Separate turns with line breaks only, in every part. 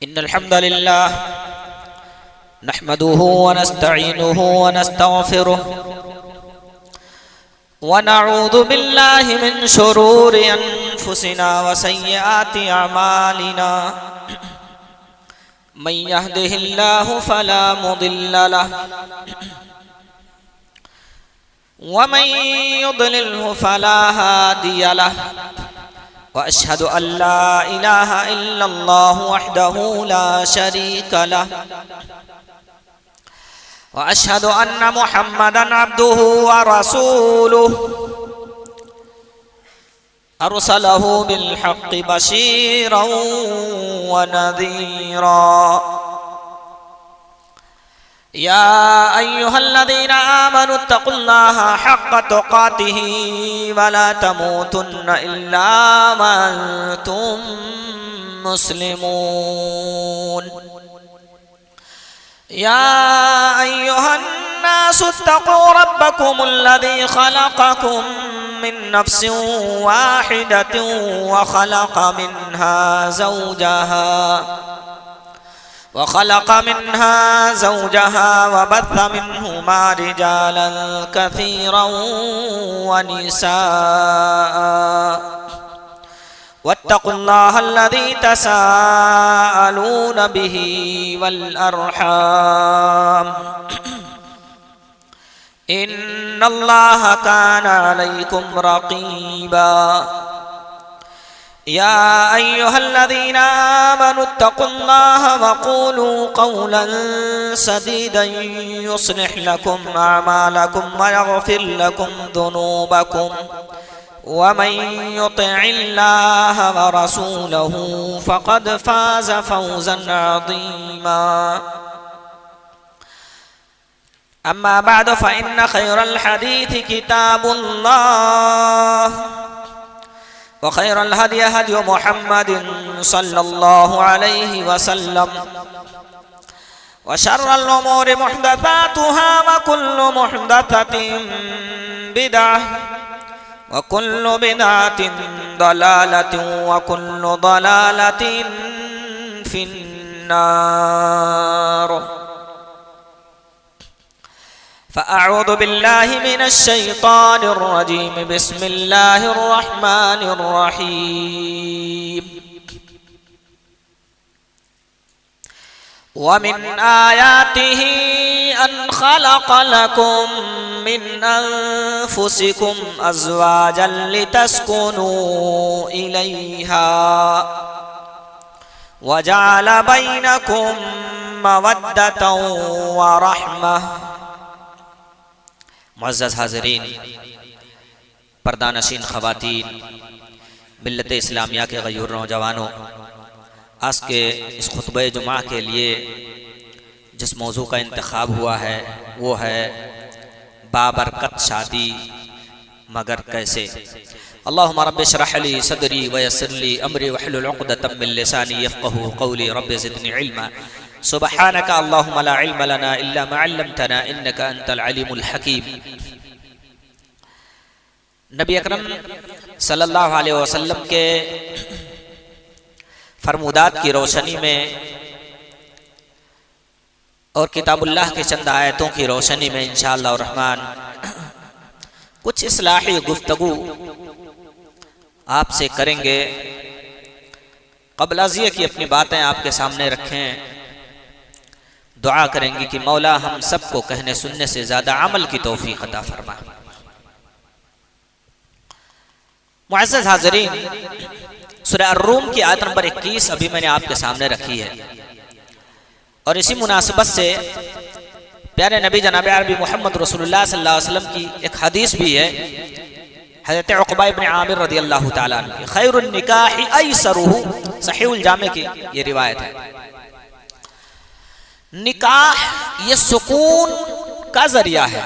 इन्नल हम्दुलिल्लाह नहमदुहु व नस्तईनुहु व नस्तगफिरुहु व नऊज़ु बिल्लाहि मिन शुरूरि अनफुसिना व सय्यिआति अमालिना मन यहदिहिल्लाहु फला मुदिल्ल लहु व मन युद्लिल्हु फला हादिय लहु व अशहदु अल्ला इलाहा इल्लल्लाहु वहदहु ला शरीका लहु व अशहदु अन्ना मुहम्मदन अब्दुहु व रसूलुहु अरसलहु बिल हक़्क़ि बशीरन व नज़ीरा या अय्युहल्लज़ीना आमनु तक़ुल्लाहा हक़्क़ तुक़ातिही व ला तमूतुन्न इल्ला व अंतुम मुस्लिमून या अय्युहन्नासु इत्तक़ू रब्बकुमुल्लज़ी ख़लक़कुम मिन नफ्सिन वाहिदतिन व ख़लक़ मिन्हा ज़ौजहा व बत्थ मिन्हुमा रिजालन कसीरन व निसाअ वत्तक़ुल्लाहा अल्लज़ी तसाअलून बिही वल अर्हाम इन्नल्लाहा काना अलैकुम रक़ीबा या अय्युहल्लज़ीना आमनु इत्तक़ुल्लाहा व क़ूलू क़ौलन सदीदन युस्लिह लकुम अअमालकुम व यग़फिर लकुम ज़ुनूबकुम व मन युतिइल्लाह व रसूलहु फ़क़द फ़ाज़ फ़ौज़न अज़ीमा अम्मा बअद फ़इन्न ख़ैरल हदीथि किताबुल्लाह व ख़ैरल हदि हदि मुहम्मदिन सल्लल्लाहु अलैहि वसल्लम व शर्रल उमूरि मुहदसातुहा व कुल्लु मुहदसतिन बिदअह व कुल्लु बिदअतिन दलालतिन व कुल्लु दलालतिन फिन्नार फ़अऊज़ु बिल्लाहि मिनश शैतानिर रजीम बिस्मिल्लाहिर रहमानिर रहीम व मिन आयातिही अन ख़लक़ लकुम मिन अनफुसिकुम अज़वाजन लितस्कुनू इलैहा व जअल बैनकुम मवद्दतन व रहमह। मुअज़्ज़ज़ हाज़रीन, पर्दानशीन ख़वातीन, मिल्लत इस्लामिया के गयूर नौजवानों, आज के इस खुतबे जुमा के लिए जिस मौजू का इंतखाब हुआ है वो है बाबरकत शादी मगर कैसे। अल्लाहुम्मा रब्बि इश्रह ली सदरी व यस्सिर ली अमरी वहलुल उक़दतम मिन लिसानी यफ़क़हू क़ौली रब्बि ज़िदनी इल्मा सुब्हानका अल्लाहुम्मा ला इल्म लना इल्ला मा अल्लमतना इन्नका अंतल अलीमुल हकीम। नबी अकरम सल्लल्लाहु अलैहि वसल्लम के फरमुदात की रोशनी में और किताबुल्लाह के चंद आयतों की रोशनी में इंशाअल्लाह रहमान कुछ इस्लाही गुफ्तगू आपसे करेंगे। क़ब्ल अज़िया की अपनी बातें आपके सामने रखें, दुआ करेंगे कि मौला हम सबको कहने सुनने से ज़्यादा अमल की तौफीक अता फरमा। मुअज़्ज़ज़ हाज़रीन, सूरह अर्रूम की आयत नंबर 21 अभी मैंने आपके सामने रखी है और इसी मुनासिबत से प्यारे नबी जनाब अरबी मोहम्मद रसूलुल्लाह सल्लल्लाहु अलैहि वसल्लम की एक हदीस भी है हज़रत उक़बा इब्न आमिर रज़ियल्लाहु ताला अन्हु की, खैरुन निकाहि अयसरुहु, सहीहुल जामे की ये रिवायत है। निकाह ये सुकून का जरिया है।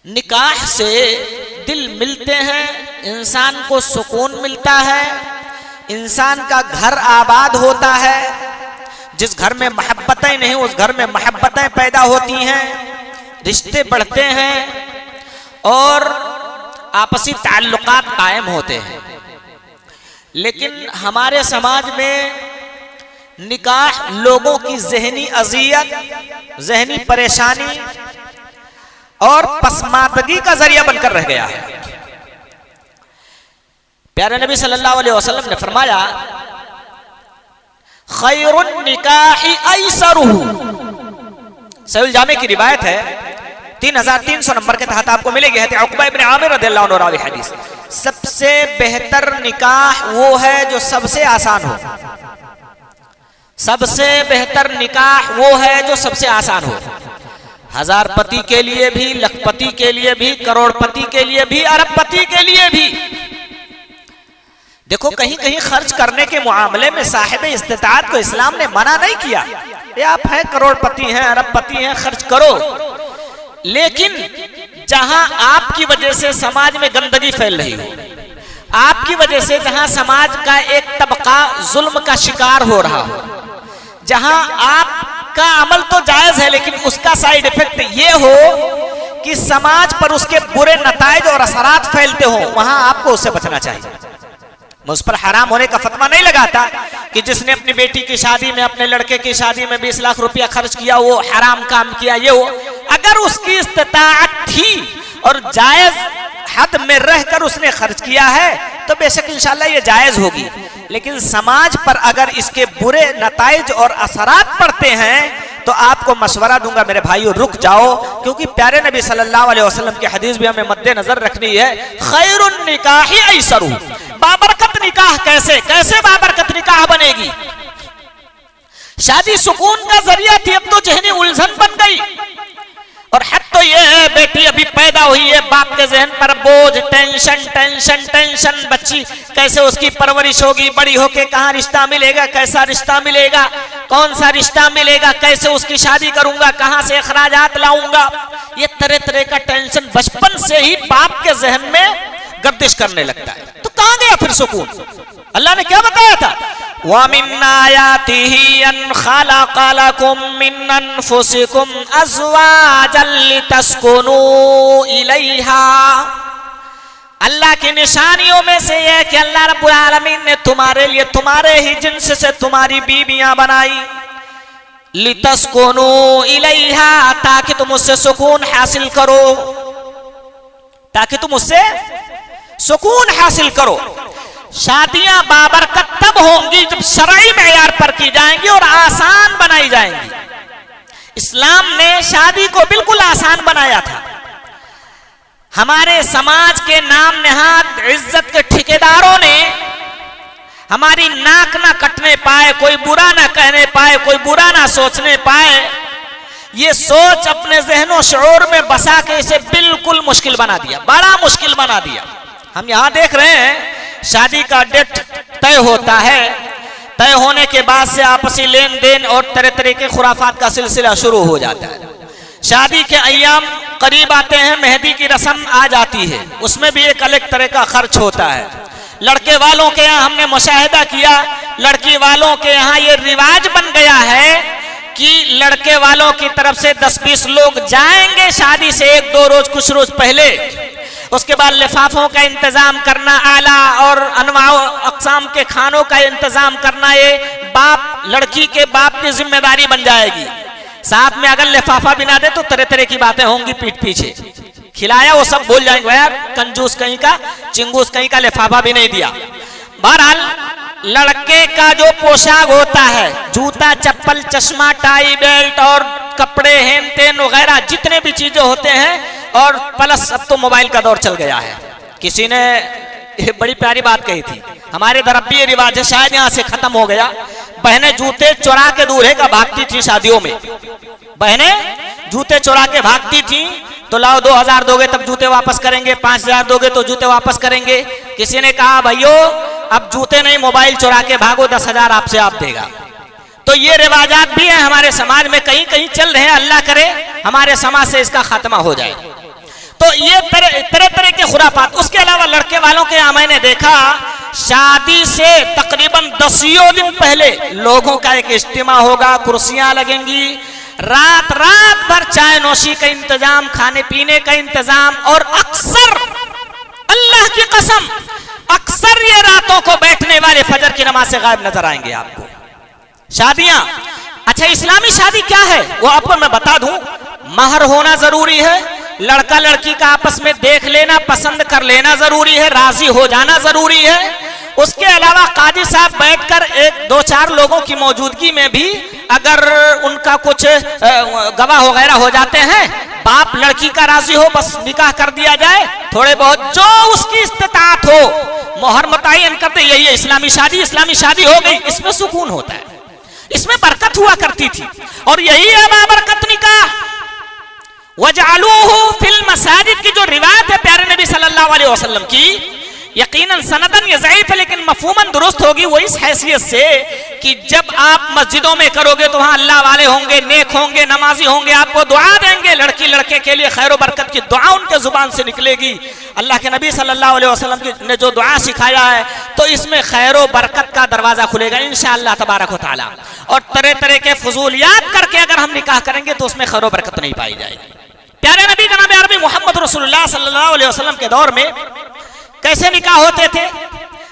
निकाह से दिल मिलते हैं, इंसान को सुकून मिलता है, इंसान का घर आबाद होता है। जिस घर में मोहब्बतें नहीं उस घर में मोहब्बतें पैदा होती हैं, रिश्ते बढ़ते हैं और आपसी ताल्लुकात कायम होते हैं। लेकिन हमारे समाज में निकाह लोगों की जहनी अजियत, जहनी परेशानी और पसमादगी का जरिया बनकर रह गया है। प्यारे नबी सल्लल्लाहु अलैहि वसल्लम ने फरमाया, खैरुन निकाही ऐसरुहु, सहीह जामे की रिवायत है, 3300 नंबर के तहत आपको मिलेगी, है उक़बा इब्न आमिर रज़ियल्लाहु अन्हु रावी हदीस। सबसे बेहतर निकाह वो है जो सबसे आसान हो, सबसे बेहतर निकाह वो है जो सबसे आसान हो। हजारपति के लिए भी, लखपति के लिए भी, करोड़पति के लिए भी, अरबपति के लिए भी। देखो कहीं कहीं खर्च करने के मामले में साहिब इस्तिताअत को इस्लाम ने मना नहीं किया। ये आप हैं करोड़पति हैं, अरबपति हैं, खर्च करो, लेकिन जहां आपकी वजह से समाज में गंदगी फैल रही हो, आपकी वजह से जहां समाज का एक तबका जुल्म का शिकार हो रहा हो, जहां आपका अमल तो जायज है लेकिन उसका साइड इफेक्ट ये हो कि समाज पर उसके बुरे नताइज और असरात फैलते हो, वहां आपको उससे बचना चाहिए। मैं उस पर हराम होने का फतवा नहीं लगाता कि जिसने अपनी बेटी की शादी में, अपने लड़के की शादी में 20 लाख रुपया खर्च किया वो हराम काम किया, ये वो। अगर उसकी इस्तिताअत थी और जायज हद में रहकर उसने खर्च किया है तो बेशक इंशाल्लाह ये जायज होगी, लेकिन समाज पर अगर इसके बुरे नताइज और असरात पड़ते हैं तो आपको मशवरा दूंगा मेरे भाइयों, रुक जाओ, क्योंकि प्यारे नबी सल्लल्लाहु अलैहि वसल्लम की हदीस भी हमें मद्देनजर रखनी है। खैरुन निकाही ऐसरु, बाबरकत निकाह कैसे कैसे बाबरकत निकाह बनेगी? शादी सुकून का जरिया थी, अब तो जहनी उलझन बन गई। और हद तो ये है, बेटी अभी पैदा हुई है, बाप के जहन पर बोझ, टेंशन टेंशन टेंशन, बच्ची कैसे उसकी परवरिश होगी, बड़ी होके कहाँ रिश्ता मिलेगा, कैसा रिश्ता मिलेगा, कौन सा रिश्ता मिलेगा, कैसे उसकी शादी करूंगा, कहाँ से अखराजात लाऊंगा, ये तरह तरह का टेंशन बचपन से ही बाप के जहन में गर्दिश करने लगता है। तो कहाँ गया फिर सुकून? अल्लाह ने क्या बताया था? वमिन आयातिही अन खलक़ लकुम मिन अनफुसिकुम अज़वाजन लितस्कुनू इलैहा। अल्लाह की निशानियों में से यह कि अल्लाह रब्बुल आलमीन ने तुम्हारे लिए तुम्हारे ही जिन्स से तुम्हारी बीबियां बनाई, लितस्कुनू इलैहा, ताकि तुम उससे सुकून हासिल करो, ताकि तुम उससे सुकून हासिल करो। शादियां बाबरकत तब होंगी जब शरई मेयार पर की जाएंगी और आसान बनाई जाएंगी। इस्लाम ने शादी को बिल्कुल आसान बनाया था। हमारे समाज के नाम नहाद इज्जत के ठेकेदारों ने हमारी नाक ना कटने पाए, कोई बुरा ना कहने पाए, कोई बुरा ना सोचने पाए, ये सोच अपने जहनो शऊर में बसा के इसे बिल्कुल मुश्किल बना दिया, बड़ा मुश्किल बना दिया। हम यहां देख रहे हैं शादी का डेट तय होता है, तय होने के बाद से आपसी लेन देन और तरह तरह के खुराफात का सिलसिला शुरू हो जाता है। शादी के अय्याम करीब आते हैं, मेहंदी की रस्म आ जाती है, उसमें भी एक अलग तरह का खर्च होता है। लड़के वालों के यहाँ हमने मुशाहिदा किया, लड़की वालों के यहाँ ये रिवाज बन गया है कि लड़के वालों की तरफ से 10-20 लोग जाएंगे शादी से 1-2 रोज, कुछ रोज पहले, उसके बाद लिफाफों का इंतजाम करना, आला और अनवाओ अक़साम के खानों का इंतजाम करना, ये बाप, लड़की के बाप की जिम्मेदारी बन जाएगी। साथ में अगर लिफाफा भी ना दे तो तरह तरह की बातें होंगी पीठ पीछे, खिलाया वो सब भूल जाएंगे, यार कंजूस कहीं का, चिंगूस कहीं का, लिफाफा भी नहीं दिया। बहरहाल लड़के का जो पोशाक होता है, जूता, चप्पल, चश्मा, टाई, बेल्ट और कपड़े, हेन तेन वगैरह जितने भी चीजें होते हैं, और प्लस अब तो मोबाइल का दौर चल गया है। किसी ने ये बड़ी प्यारी बात कही थी, हमारे इधर अब भी ये रिवाज है, शायद यहाँ से खत्म हो गया। बहनें जूते चुरा के दूल्हे का भागती थी शादियों में, बहनें जूते चुरा के भागती थी, तो लाओ 2000 दोगे तब जूते वापस करेंगे, 5000 दोगे तो जूते वापस करेंगे। किसी ने कहा भाइयों अब जूते नहीं, मोबाइल चुरा के भागो, 10,000 आपसे आप देगा। तो ये रिवाजात भी हैं हमारे समाज में, कहीं कहीं चल रहे हैं, अल्लाह करे हमारे समाज से इसका खात्मा हो जाए। तो ये तरह तरह के खुराफात। उसके अलावा लड़के वालों के यहाँ मैंने देखा, शादी से तकरीबन 10 दिन पहले लोगों का एक इज्तिमा होगा, कुर्सियां लगेंगी, रात रात भर चाय नोशी का इंतजाम, खाने पीने का इंतजाम, और अक्सर अल्लाह की कसम अक्सर ये रातों को बैठने वाले फजर की नमाज से गायब नजर आएंगे आपको। शादियां, अच्छा इस्लामी शादी क्या है वो आपको मैं बता दूं। महर होना जरूरी है, लड़का लड़की का आपस में देख लेना, पसंद कर लेना जरूरी है, राजी हो जाना जरूरी है। उसके अलावा काजी साहब बैठकर एक दो चार लोगों की मौजूदगी में भी अगर उनका कुछ गवाह वगैरह हो जाते हैं, बाप लड़की का राजी हो, बस निकाह कर दिया जाए, थोड़े बहुत जो उसकी इस्तिताअत हो, मोहर मुतय्यन करते, यही है इस्लामी शादी। इस्लामी शादी हो गई, इसमें सुकून होता है, इसमें बरकत हुआ करती थी। और यही है बाबरकत निकाह। वजअलूहु फिल मसाजिद की जो रिवायत है प्यारे नबी सल्लल्लाहु अलैहि वसल्लम की, यकीनन सनदन ये ज़ईफ़ है लेकिन मफ़हूमन दुरुस्त होगी, वो इस हैसियत से कि जब आप मस्जिदों में करोगे तो वहाँ अल्लाह वाले होंगे, नेक होंगे, नमाजी होंगे, आपको दुआ देंगे, लड़की लड़के के लिए खैर बरकत की दुआ उनके जुबान से निकलेगी। अल्लाह के नबी सल्लल्लाहु अलैहि वसल्लम ने जो दुआ सिखाया है, तो इसमें खैर बरकत का दरवाजा खुलेगा इंशाअल्लाह तबारक व तआला। और तरह तरह के फजूलियात करके अगर हम निकाह करेंगे तो उसमें खैर बरकत नहीं पाई जाएगी। प्यारे नबी जनाब अरबी मोहम्मद रसूलुल्लाह सल्लल्लाहु अलैहि वसल्लम के दौर में कैसे निकाह होते थे,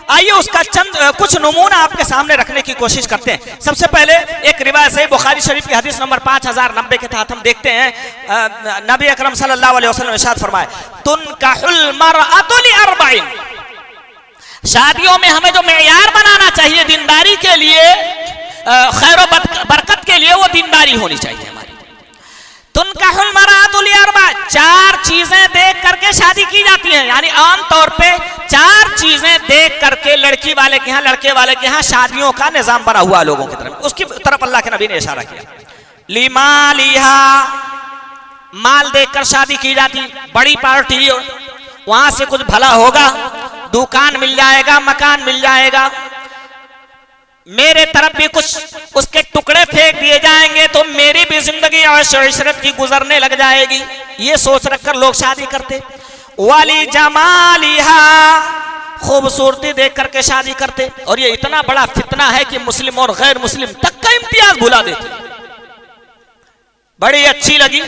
आइए उसका चंद कुछ नमूना आपके सामने रखने की कोशिश करते हैं। सबसे पहले एक रिवायत सही बुखारी शरीफ की हदीस नंबर 5090 के तहत हम देखते हैं, नबी अकरम सल्लल्लाहु अलैहि वसल्लम ने इरशाद फरमाया, तुनकाहुल मरअतु लिअरबइन, शादियों में हमें जो मेयार बनाना चाहिए दीनदारी के लिए, खैर बरकत के लिए, वो दीनदारी होनी चाहिए हमारी। तुनकाहुल मरअतु लिअरबा, चार चीजें देख करके शादी की जाती हैं, यानी आम तौर पे चार चीजें देख करके लड़की वाले के यहाँ, लड़के वाले के यहाँ शादियों का निजाम बना हुआ लोगों की तरफ, उसकी तरफ अल्लाह के नबी ने इशारा किया। लिमालिहा, माल देखकर शादी की जाती, बड़ी पार्टी वहां से कुछ भला होगा, दुकान मिल जाएगा, मकान मिल जाएगा, मेरे तरफ भी कुछ उसके टुकड़े फेंक दिए जाएंगे तो मेरी भी जिंदगी और इशरत की गुजरने लग जाएगी, ये सोच रखकर लोग शादी करते। वाली जमालिहा, खूबसूरती देख करके शादी करते। और ये इतना बड़ा फितना है कि मुस्लिम और गैर मुस्लिम तक का इम्तियाज भुला देते। बड़ी अच्छी लगी,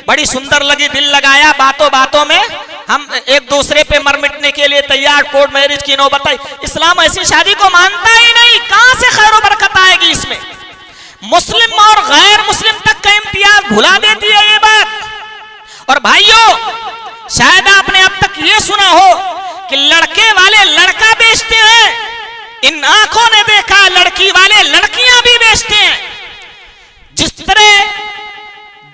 बड़ी सुंदर लगी, दिल लगाया, बातों बातों में हम एक दूसरे पे मर मिटने के लिए तैयार, कोर्ट मैरिज की नौबत आई। इस्लाम ऐसी शादी को मानता ही नहीं, कहां से खैर बरकत आएगी इसमें। मुस्लिम और गैर मुस्लिम तक का इम्तियाज भुला देती है ये बात। और भाइयों, शायद आपने अब तक ये सुना हो कि लड़के वाले लड़का बेचते हैं, इन आंखों ने देखा लड़की वाले लड़कियां भी बेचते हैं। जिस तरह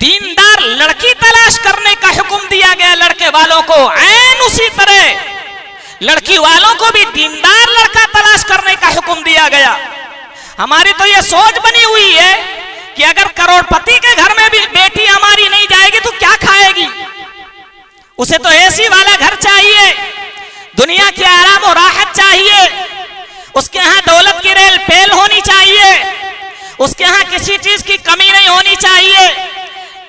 दीनदार लड़की तलाश करने का हुक्म दिया गया लड़के वालों को, ऐन उसी तरह लड़की वालों को भी दीनदार लड़का तलाश करने का हुक्म दिया गया। हमारी तो ये सोच बनी हुई है कि अगर करोड़पति के घर में भी बेटी हमारी नहीं जाएगी तो क्या खाएगी, उसे तो एसी वाला घर चाहिए, दुनिया की आराम और राहत चाहिए, उसके यहाँ दौलत की रेल पेल होनी चाहिए, उसके यहाँ किसी चीज की कमी नहीं होनी चाहिए,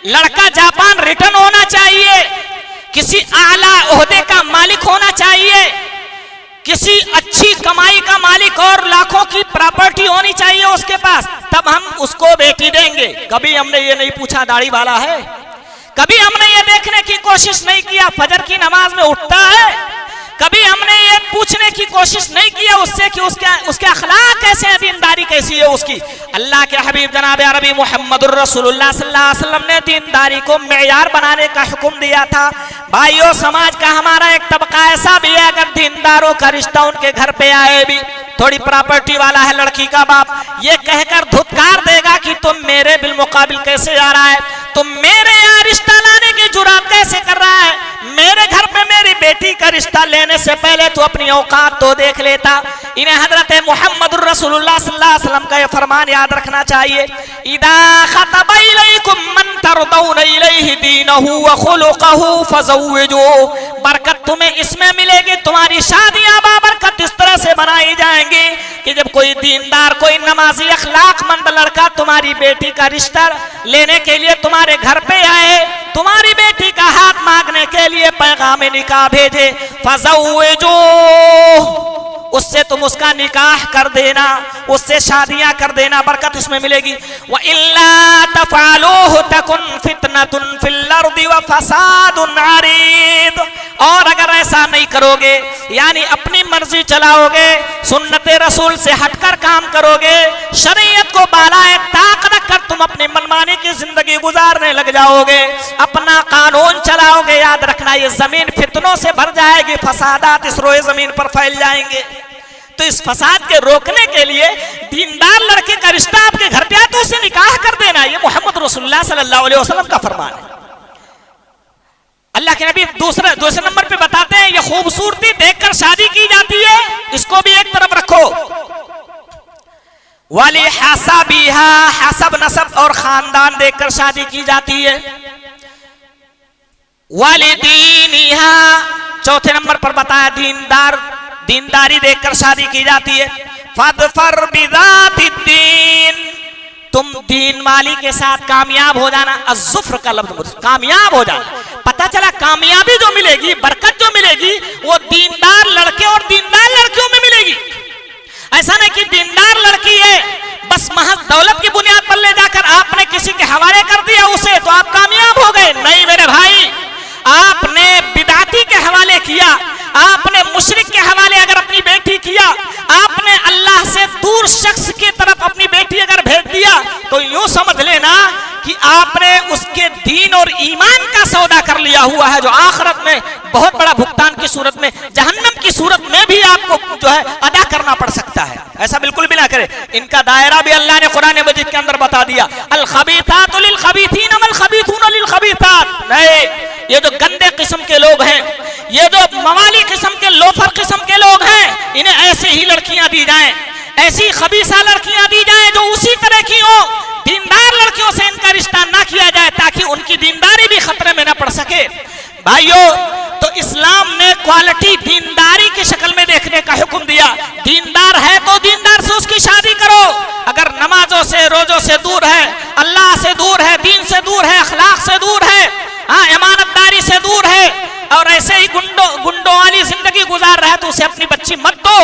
लड़का जापान रिटर्न होना चाहिए, किसी आला ओहदे का मालिक होना चाहिए, किसी अच्छी कमाई का मालिक और लाखों की प्रॉपर्टी होनी चाहिए उसके पास, तब हम उसको बेटी देंगे। कभी हमने ये नहीं पूछा दाढ़ी वाला है, कभी हमने ये देखने की कोशिश नहीं किया फजर की नमाज में उठता है, कभी हमने ये पूछने की कोशिश नहीं किया उससे कि उसके अखलाक कैसे हैं, दीनदारी कैसी है उसकी। अल्लाह के हबीब जनाब अरबी मुहम्मदुर रसूलुल्लाह सल्लल्लाहु अलैहि वसल्लम ने दीनदारी को मेयार बनाने का हुक्म दिया था। भाइयों, समाज का हमारा एक तबका ऐसा भी है, अगर दीनदारों का रिश्ता उनके घर पे आए भी, थोड़ी प्रॉपर्टी वाला है लड़की का बाप, ये कहकर धुतकार देगा कि तुम मेरे बिलमुकाबिल कैसे जा रहा है, तुम मेरे यहाँ रिश्ता लाने की जुरात कैसे कर रहा है, मेरे घर पे मेरी बेटी का रिश्ता लेने से पहले तो अपनी औकात तो देख लेता। इन्हें हजरत मुहम्मदुर रसूलुल्लाह सल्लल्लाहु अलैहि वसल्लम का ये फरमान याद रखना चाहिए, इदा खतब इलैकुम मन तरदौन इलैहि दीनहु व खुलुकहु फज़व्विजू, बरकत तुम्हें इसमें मिलेगी, तुम्हारी शादियां बाबरकत इस तरह से बनाई जाएंगी कि जब कोई दीनदार, कोई नमाजी अखलाकमंद लड़का तुम्हारी बेटी का रिश्ता लेने के लिए तुम्हारे घर पे आए, तुम्हारी बेटी का हाथ मांगने के लिए पैगाम निकाह भेजे, फज़व्विजू, उससे तुम उसका निकाह कर देना, उससे शादियां कर देना, बरकत इसमें मिलेगी। व इल्ला तफअलूहु तकुन फितनतुन फिल अर्दि व फसादुन अरीद, और अगर ऐसा नहीं करोगे, यानी अपनी मर्जी चलाओगे, सुन्नत रसूल से हटकर काम करोगे, शरीयत को बाला
लग जाओगे, अपना कानून चलाओगे, याद रखना ये जमीन फितनों से भर जाएगी, फसादात इस रोए जमीन पर फैल जाएंगे। तो इस फसाद के रोकने के लिए दीनदार लड़के का रिश्ता आपके घर पे आए तो उसे निकाह कर देना, ये मोहम्मद रसूलुल्लाह सल्लल्लाहु अलैहि वसल्लम का फरमान है। अल्लाह के नबी दूसरे नंबर पे बताते हैं ये खूबसूरती देखकर शादी की जाती है, इसको भी एक तरफ रखो। वाली हसबिहा, हसब नसब और खानदान देखकर शादी की जाती है। वाली दीनिहा, चौथे नंबर पर बताया दीनदारी देखकर शादी की जाती है। फदफर बिज़ातिद्दीन, तुम दीन वाली के साथ कामयाब हो जाना। अज़्ज़ुफ़्र का लफ्ज़ कामयाब हो जाना, पता चला कामयाबी जो मिलेगी, बरकत जो मिलेगी वो दीनदार लड़के और दीनदार लड़कियों में मिलेगी। ऐसा नहीं कि दीनदार लड़की है बस महज दौलत की बुनियाद पर ले जाकर आपने किसी के हवाले कर दिया उसे तो आप कामयाब हो गए। नहीं मेरे भाई, आपने बिदाती के हवाले किया, आपने मुशरिक के हवाले अगर अपनी बेटी किया, आपने अल्लाह से दूर शख्स की तरफ अपनी बेटी अगर भेज दिया तो यूं समझ लेना कि आपने उसके दीन और ईमान का सौदा कर लिया हुआ है, जो आखिरत में बहुत बड़ा भुगतान की सूरत में, जहन्नम की सूरत में भी आपको जो है अदा करना पड़ सकता है। ऐसा बिल्कुल भी ना करे। इनका दायरा भी अल्लाह ने कुरान मजीद के अंदर बता दिया, अल खबीथातु लिल खबीथीन वल खबीथून लिल खबीथात। नहीं, ये जो गंदे किस्म के लोग हैं, ये जो मवाली किस्म के लोफर किस्म के लोग हैं, इन्हें ऐसे ही लड़कियां दी जाएं, ऐसी खबीसा लड़कियां दी जाएं जो उसी तरह की हो। दीनदार लड़कियों से इनका रिश्ता ना किया जाए ताकि उनकी दीनदारी भी खतरे में न पड़ सके। भाइयों, तो इस्लाम ने क्वालिटी दीनदारी की शक्ल में देखने का हुक्म दिया। दीनदार है तो दीनदार से उसकी शादी करो। अगर नमाजों से रोजों से दूर है, अल्लाह से दूर है, दीन से दूर है, अखलाक से दूर है, हाँ ईमानदारी से दूर है और ऐसे ही गुंडों वाली जिंदगी गुजार रहा है तो उसे अपनी बच्ची मत दो।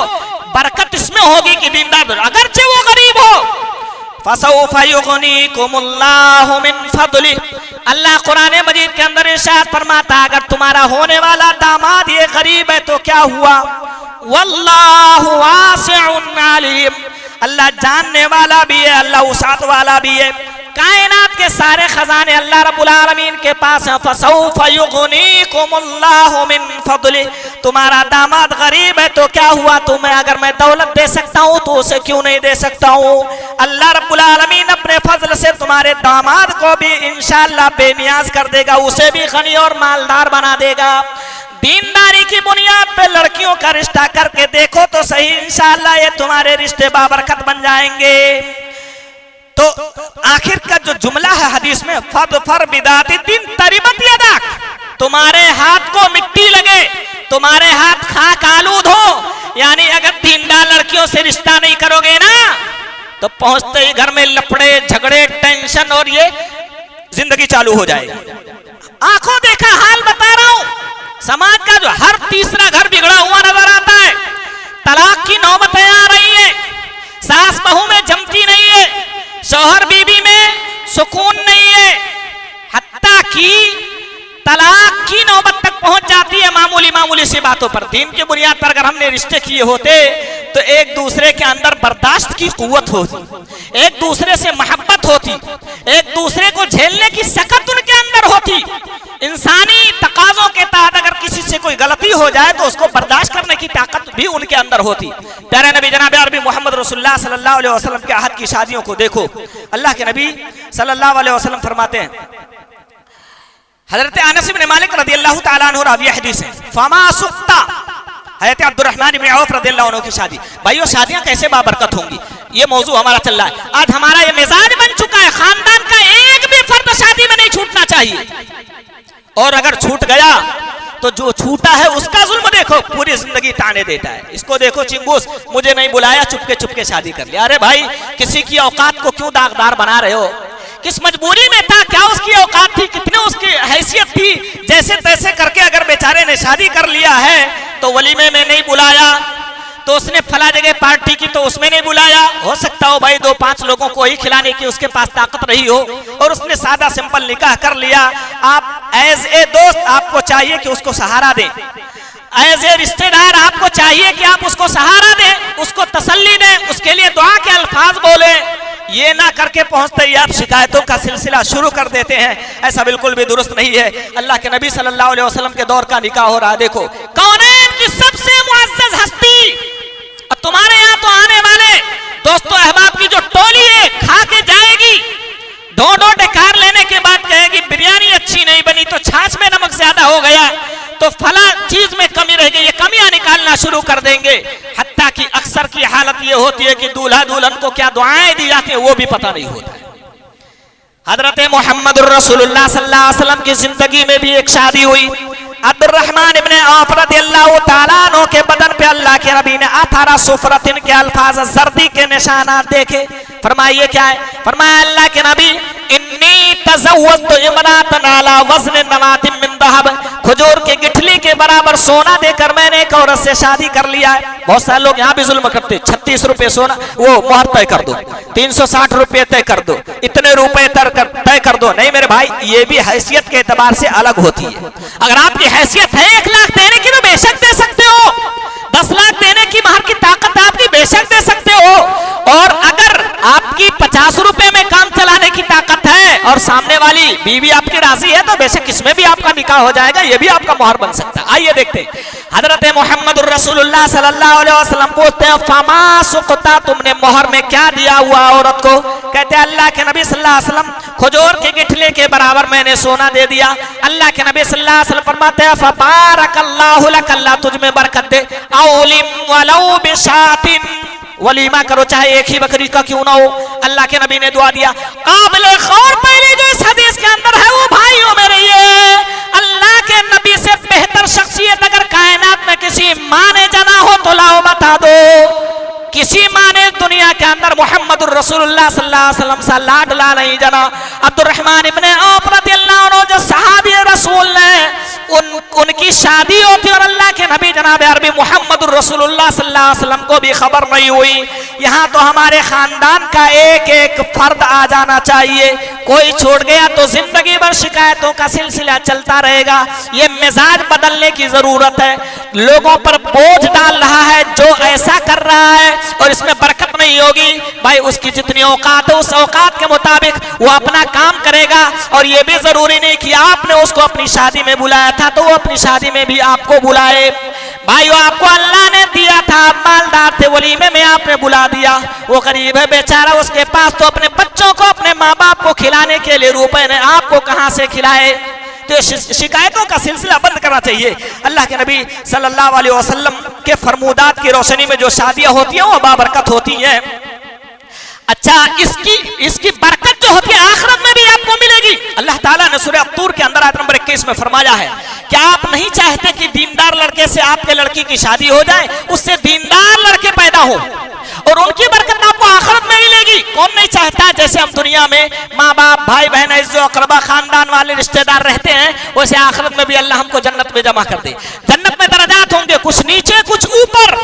बरकत इसमें होगी कि दीनदार, अगरचे वो गरीब हो। फसौफ युगनीकुमुल्लाहु मिन फदली, अल्लाह कुरान मजीद के अंदर इरशाद फरमाता है अगर तुम्हारा होने वाला दामाद ये गरीब है तो क्या हुआ, वल्लाहु वासिउन अलीम, अल्लाह जानने वाला भी है, अल्लाह उसात वाला भी है। कायनात के सारे खजाने अल्लाह रब्बुल आलमीन के पास हैं। फसौफ युगनीकुमुल्लाहु मिन फदली, तुम्हारा दामाद गरीब है तो क्या हुआ, तुम्हें अगर मैं दौलत दे सकता हूँ तो उसे क्यों नहीं दे सकता हूँ। अल्लाह रब्बुल आलमीन अपने फजल से तुम्हारे दामाद को भी इंशाअल्लाह बेनियाज कर देगा, उसे भी गनी और मालदार बना देगा। दीनदारी की बुनियाद पे लड़कियों का रिश्ता करके देखो तो सही, इंशाअल्लाह ये तुम्हारे रिश्ते बाबरकत बन जाएंगे। तो आखिर का जो जुमला है हदीस में, फदफर बिदातिद्दीन तरिबत यदाक, तुम्हारे हाथ को मिट्टी लगे, तुम्हारे हाथ खाक आलूद हो, यानी अगर दीनदार लड़कियों से रिश्ता नहीं करोगे ना तो पहुंचते ही घर में लफड़े झगड़े टेंशन और ये जिंदगी चालू हो जाएगी। आंखों देखा हाल बता रहा हूं, समाज का जो हर तीसरा घर बिगड़ा हुआ नजर आता है। तलाक की नौबतें आ रही है, सास बहू में जमती नहीं है, शौहर बीवी में सुकून नहीं है, हत्ता की तलाक की नौबत तक पहुंच जाती है मामूली सी बातों पर। दीन की बुनियाद पर अगर हमने रिश्ते किए होते तो एक दूसरे के अंदर बर्दाश्त की कुव्वत होती, एक दूसरे से मोहब्बत होती, एक दूसरे को झेलने की सकत उनके अंदर होती। इंसानी तकाजों के तहत अगर किसी से कोई गलती हो जाए तो उसको बर्दाश्त करने की ताकत भी उनके अंदर होती। प्यारे नबी जनाब अरबी मोहम्मद रसूलुल्लाह सल्लल्लाहु अलैहि वसल्लम के अहद की शादियों को देखो। अल्लाह के नबी सल्लल्लाहु अलैहि वसल्लम फरमाते हैं, हजरत अनस इब्न मालिक रदियल्लाहु ताला अन्हु रावी हदीस है, फमा सुक्ता, हजरत अब्दुर्रहमान इब्न औफ रदियल्लाहु अन्हु की शादी। भाइयों, शादियां कैसे बाबरकत होंगी, ये मौजू हमारा चल रहा है। आज हमारा ये मिजाज बन चुका है, खानदान का एक भी फर्द शादी में नहीं छूटना चाहिए, और अगर छूट गया तो जो छूटा है उसका जुल्म देखो, पूरी जिंदगी ताने देता है। इसको देखो चिंगूस, मुझे नहीं बुलाया, चुपके चुपके शादी कर लिया। अरे भाई, किसी की औकात को क्यों दागदार बना रहे हो? किस मजबूरी में था, क्या उसकी औकात थी, कितनी उसकी हैसियत थी, जैसे तैसे करके अगर बेचारे ने शादी कर लिया है तो वलीमे में नहीं बुलाया, तो उसने फला जगह पार्टी की तो उसमें नहीं बुलाया। हो सकता हो भाई 2-5 लोगों को ही खिलाने की उसके पास ताकत रही हो और उसने सादा सिंपल निकाह कर लिया। आप एज ए दोस्त आपको चाहिए कि उसको सहारा दें, एज ए रिश्तेदार आपको चाहिए कि आप उसको सहारा दें, उसको तसल्ली दें, उसके लिए दुआ के अल्फाज बोले। ये ना करके पहुंचते ही आप शिकायतों का सिलसिला शुरू कर देते हैं, ऐसा बिल्कुल भी दुरुस्त नहीं है। अल्लाह के नबी सल्लल्लाहु अलैहि वसल्लम के दौर का निकाह हो रहा है। देखो कौनैन की सबसे मुअज़्ज़ज़ हस्ती, अब तुम्हारे यहाँ तो आने वाले दोस्तों अहबाब की जो टोली है खा के जाएगी, ढो डकार लेने के बाद कहेगी बिरयानी अच्छी नहीं बनी, तो छाछ में नमक ज्यादा हो गया, तो फला चीज में कमी रह गई, ये कमियां निकालना शुरू कर देंगे। हत्ता कि अक्सर की हालत ये होती है कि दूल्हा दुल्हन को क्या दुआएं दी जाती है वो भी पता नहीं होता है। हजरत मुहम्मदुर रसूलुल्लाह सल्लल्लाहु अलैहि वसल्लम की जिंदगी में भी एक शादी हुई। अब्दुर्रहमान इब्ने औफ रदियल्लाहु ताला अन्हु के बदन पे अल्लाह के नबी ने अथारा सुफरतिन के अल्फाज जर्दी के निशानात देखे। फरमाइए क्या है? फरमाया अल्लाह के नबी इन्नी तज़व्वजतु इमरातन अला वज़न नवातिन मिन दहब, खजूर के गिठली के बराबर सोना देकर मैंने एक औरत से शादी कर लिया है। बहुत सारे लोग यहाँ भी जुल्म करते, 36 रुपए सोना वो मोहर तय कर दो, 360 रुपए तय कर दो, इतने रुपए तय कर दो। नहीं मेरे भाई, ये भी हैसियत के एतबार से अलग होती है। अगर आपकी हैसियत है 1 लाख देने की तो बेशक दे सकते हो, 10 लाख देने की महर की ताकत आपकी बेशक दे सकते हो, और अगर आपकी 50 रुपए में काम चलाने की ताकत है और सामने वाली बीवी आपकी राजी है तो बेशक इसमें भी आपका निकाह हो जाएगा, ये भी आपका मोहर बन सकता है। आइए देखते हैं हजरत मुहम्मदुर रसूलुल्लाह सल्लल्लाहु अलैहि वसल्लम पूछते हैं फमा सुक़ता, तुमने मोहर में क्या दिया हुआ औरत को? कहते हैं अल्लाह के नबी सल्लल्लाहु अलैहि वसल्लम खजूर के गिठले के बराबर मैंने सोना दे दिया। अल्लाह के नबी सल्लल्लाहु अलैहि वसल्लम फरमाते हैं फबारकल्लाहु लक, अल्लाह तुझ में बरकत दे, औलिम वलौ बिशातिन, वलीमा करो चाहे एक ही बकरी का क्यों ना हो। अल्लाह के नबी ने दुआ दिया। काबिल गौर पहले जो इस हदीस के अंदर है वो भाइयों मेरे, ये अल्लाह के नबी से बेहतर शख्सियत अगर कायनात में किसी माँ ने जना हो तो लाओ बता दो। किसी माँ ने दुनिया के अंदर मुहम्मदुर रसूलुल्लाह सल्लल्लाहु अलैहि वसल्लम सा लाडला नहीं जना। अब्दुर्रहमान इब्ने औफ रदियल्लाहु अन्हु जो सहाबी रसूल ने उनकी शादी होती और अल्लाह के नबी जनाब अरबी मुहम्मदुर रसूलुल्लाह सल्लल्लाहु अलैहि वसल्लम को भी खबर नहीं हुई। यहाँ तो हमारे खानदान का एक एक फर्द आ जाना चाहिए, कोई छूट गया तो जिंदगी भर शिकायतों का सिलसिला चलता रहेगा। ये मिजाज बदलने की जरूरत है। लोगों पर बोझ डाल रहा है जो ऐसा कर रहा है और इसमें बरकत नहीं होगी। भाई उसकी जितनी औकात है उस औकात के मुताबिक वो अपना काम करेगा, और ये भी जरूरी नहीं कि आपने उसको अपनी शादी में बुलाया था तो वो अपनी शादी में भी आपको बुलाए। भाइयों आपको अल्लाह ने दिया था, आप मालदार थे, वलीमे में आपने बुला दिया, वो गरीब है बेचारा, उसके पास तो अपने बच्चों को अपने माँ बाप को खिलाने के लिए रुपए ने, आपको कहां से खिलाए? तो शिकायतों का सिलसिला बंद करना चाहिए। अल्लाह के नबी सल्लल्लाहु अलैहि वसल्लम के फरमूदात की रोशनी में जो शादियां होती हैं वो बाबरकत होती हैं। अच्छा, इसकी बरकत जो होती है आखिरत में भी आपको मिलेगी। अल्लाह ताला ने सूरह तूर के अंदर आयत नंबर 21 में फरमाया है, क्या आप नहीं चाहते कि दीनदार लड़के से आपके लड़की की शादी हो जाए, उससे दीनदार लड़के पैदा हो और उनकी बरकत आपको आखिरत में मिलेगी? कौन नहीं चाहता? जैसे हम दुनिया में माँ बाप भाई बहन इज्जत अकरबा खानदान वाले रिश्तेदार रहते हैं, वैसे आखिरत में भी अल्लाह हमको जन्नत में जमा कर दे। जन्नत में दर्जात होंगे, कुछ नीचे कुछ ऊपर।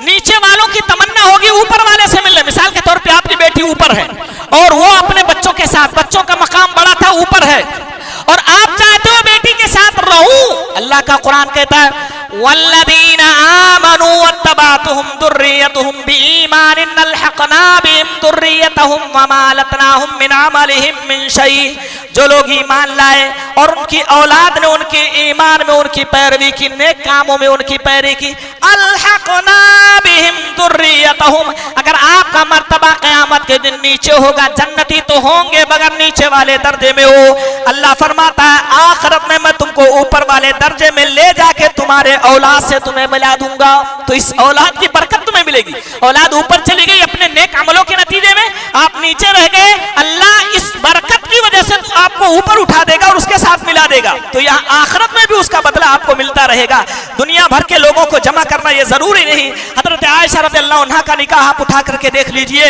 नीचे वालों की तमन्ना होगी ऊपर वाले से मिलने। मिसाल के तौर पे आपकी बेटी ऊपर है और वो अपने बच्चों के साथ, बच्चों का मकाम बड़ा था ऊपर है, और आप चाहते हो बेटी के साथ रहूं। अल्लाह का कुरान कहता है वल्लदीना आमनू वत्तबातुहुम दुर्रियतुहुम बीईमानिन अलहकना बिहिम दुर्रियतहुम वमा लतनाहुम मिन अमलिहिम मिन शै। जो लोग ईमान लाए और उनकी औलाद ने उनके ईमान में उनकी पैरवी की, नेक कामों में उनकी पैरवी की, अलहकना बिहिम दुर्रियतहुम, अगर आपका मर्तबा क़यामत के दिन नीचे होगा, जन्नती तो होंगे मगर नीचे वाले दर्जे में हो। अल्लाह फरमाता है आखिरत में मैं तुमको ऊपर वाले दर्जे में ले जाके तुम्हारे औलाद से तुम्हें मिला दूंगा। तो इस औलाद की बरकत तुम्हें मिलेगी। औलाद ऊपर चली गई अपने नेक अमलों के नतीजे में, आप नीचे रह गए, अल्लाह इस बरकत की वजह से आपको ऊपर उठा देगा और उसके साथ मिला देगा। तो यहाँ आखिरत में भी उसका बदला आपको मिलता रहेगा। दुनिया भर के लोगों को जमा करना ये जरूरी नहीं। हजरत आयशा रज़ियल्लाहु अन्हा का निकाह आप उठा करके देख लीजिए,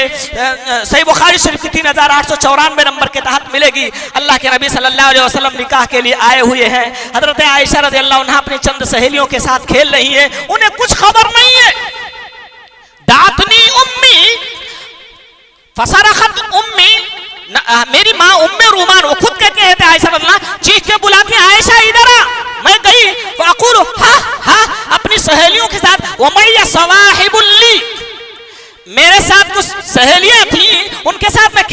सही बुखारी शरीफ की 3894 नंबर के तहत मिलेगी। अल्लाह के नबी सल्लल्लाहु अलैहि वसल्लम निकाह के लिए आए हुए हैं। हजरत आयशा रज़ियल्लाहु अन्हा अपनी चंद सहेलियों के साथ खेल रही है, उन्हें कुछ खबर नहीं है। दातनी उम्मी फसरखत उम्मी, मेरी माँ उम्मे रूमान, वो खुद कहते हैं आयशा रज़ियल्लाहु, चीख के बुलाती है आयशा इधर आ। मैं गई फ़अक़ूलु हा हा अपनी सहेलियों के साथ, वमैया सवाहिबुल्ली, मेरे साथ कुछ सहेलियां थी, उनके साथ मैं